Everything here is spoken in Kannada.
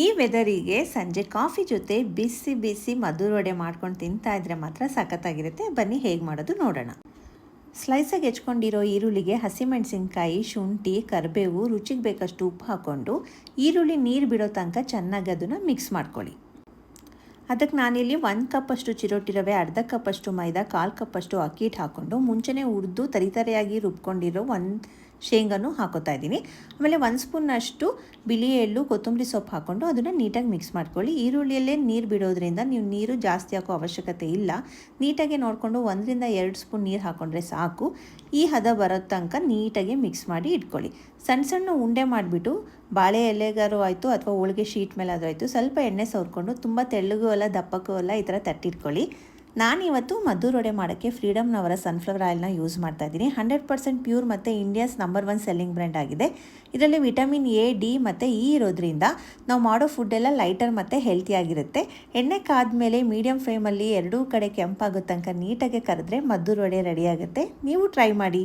ಈ ವೆದರಿಗೆ ಸಂಜೆ ಕಾಫಿ ಜೊತೆ ಬಿಸಿ ಬಿಸಿ ಮಧುರ ವಡೆ ಮಾಡ್ಕೊಂಡು ತಿಂತಾ ಇದ್ರೆ ಮಾತ್ರ ಸಖತ್ತಾಗಿರುತ್ತೆ. ಬನ್ನಿ ಹೇಗೆ ಮಾಡೋದು ನೋಡೋಣ. ಸ್ಲೈಸಾಗಿ ಹೆಚ್ಕೊಂಡಿರೋ ಈರುಳ್ಳಿಗೆ ಹಸಿಮೆಣಸಿನ್ಕಾಯಿ, ಶುಂಠಿ, ಕರಿಬೇವು, ರುಚಿಗೆ ಬೇಕಷ್ಟು ಉಪ್ಪು ಹಾಕ್ಕೊಂಡು ಈರುಳ್ಳಿ ನೀರು ಬಿಡೋ ತನಕ ಚೆನ್ನಾಗಿ ಅದನ್ನು ಮಿಕ್ಸ್ ಮಾಡ್ಕೊಳ್ಳಿ. ಅದಕ್ಕೆ ನಾನಿಲ್ಲಿ 1 ಕಪ್ಪಷ್ಟು ಚಿರೋಟಿ ರವೆ, ಅರ್ಧ ಕಪ್ಪಷ್ಟು ಮೈದಾ, 1/4 ಕಪ್ಪಷ್ಟು ಅಕ್ಕಿ ಹಿಟ್ಟು ಹಾಕ್ಕೊಂಡು ಮುಂಚೆನೇ ಹುರಿದು ತರಿತರಿಯಾಗಿ ರುಬ್ಕೊಂಡಿರೋ ಶೇಂಗಾನು ಹಾಕೋತಾ ಇದ್ದೀನಿ. ಆಮೇಲೆ 1 ಸ್ಪೂನಷ್ಟು ಬಿಳಿ ಎಳ್ಳು, ಕೊತ್ತಂಬರಿ ಸೊಪ್ಪು ಹಾಕ್ಕೊಂಡು ಅದನ್ನು ನೀಟಾಗಿ ಮಿಕ್ಸ್ ಮಾಡ್ಕೊಳ್ಳಿ. ಈರುಳ್ಳಿಯಲ್ಲೇ ನೀರು ಬಿಡೋದ್ರಿಂದ ನೀವು ನೀರು ಜಾಸ್ತಿ ಹಾಕೋ ಅವಶ್ಯಕತೆ ಇಲ್ಲ. ನೀಟಾಗಿ ನೋಡಿಕೊಂಡು 1 ರಿಂದ 2 ಸ್ಪೂನ್ ನೀರು ಹಾಕ್ಕೊಂಡ್ರೆ ಸಾಕು. ಈ ಹದ ಬರೋ ತನಕ ನೀಟಾಗಿ ಮಿಕ್ಸ್ ಮಾಡಿ ಇಟ್ಕೊಳ್ಳಿ. ಸಣ್ಣ ಸಣ್ಣ ಉಂಡೆ ಮಾಡಿಬಿಟ್ಟು ಬಾಳೆ ಎಲೆಗಾರು ಆಯಿತು ಅಥವಾ ಹೋಳಿಗೆ ಶೀಟ್ ಮೇಲೆ ಆದರೂ ಆಯಿತು, ಸ್ವಲ್ಪ ಎಣ್ಣೆ ಸವರ್ಕೊಂಡು ತುಂಬ ತೆಳ್ಳಗೂ ಅಲ್ಲ ದಪ್ಪಕ್ಕೂ ಅಲ್ಲ ಈ ಥರ ತಟ್ಟಿಟ್ಕೊಳ್ಳಿ. ನಾನಿವತ್ತು ಮಧುರ ವಡೆ ಮಾಡೋಕ್ಕೆ ಫ್ರೀಡಮ್ನವರ ಸನ್ಫ್ಲವರ್ ಆಯಿಲ್ನ ಯೂಸ್ ಮಾಡ್ತಾಯಿದ್ದೀನಿ. 100% ಪ್ಯೂರ್ ಮತ್ತು ಇಂಡಿಯಾಸ್ ನಂಬರ್ 1 ಸೆಲ್ಲಿಂಗ್ ಬ್ರ್ಯಾಂಡ್ ಆಗಿದೆ. ಇದರಲ್ಲಿ ವಿಟಮಿನ್ ಎ, ಡಿ ಮತ್ತು ಇ ಇರೋದ್ರಿಂದ ನಾವು ಮಾಡೋ ಫುಡ್ಡೆಲ್ಲ ಲೈಟರ್ ಮತ್ತು ಹೆಲ್ತಿಯಾಗಿರುತ್ತೆ. ಎಣ್ಣೆ ಕಾದ್ಮೇಲೆ ಮೀಡಿಯಮ್ ಫ್ಲೇಮಲ್ಲಿ ಎರಡೂ ಕಡೆ ಕೆಂಪಾಗೋ ತನಕ ನೀಟಾಗಿ ಕರೆದ್ರೆ ಮಧುರ ವಡೆ ರೆಡಿಯಾಗುತ್ತೆ. ನೀವು ಟ್ರೈ ಮಾಡಿ.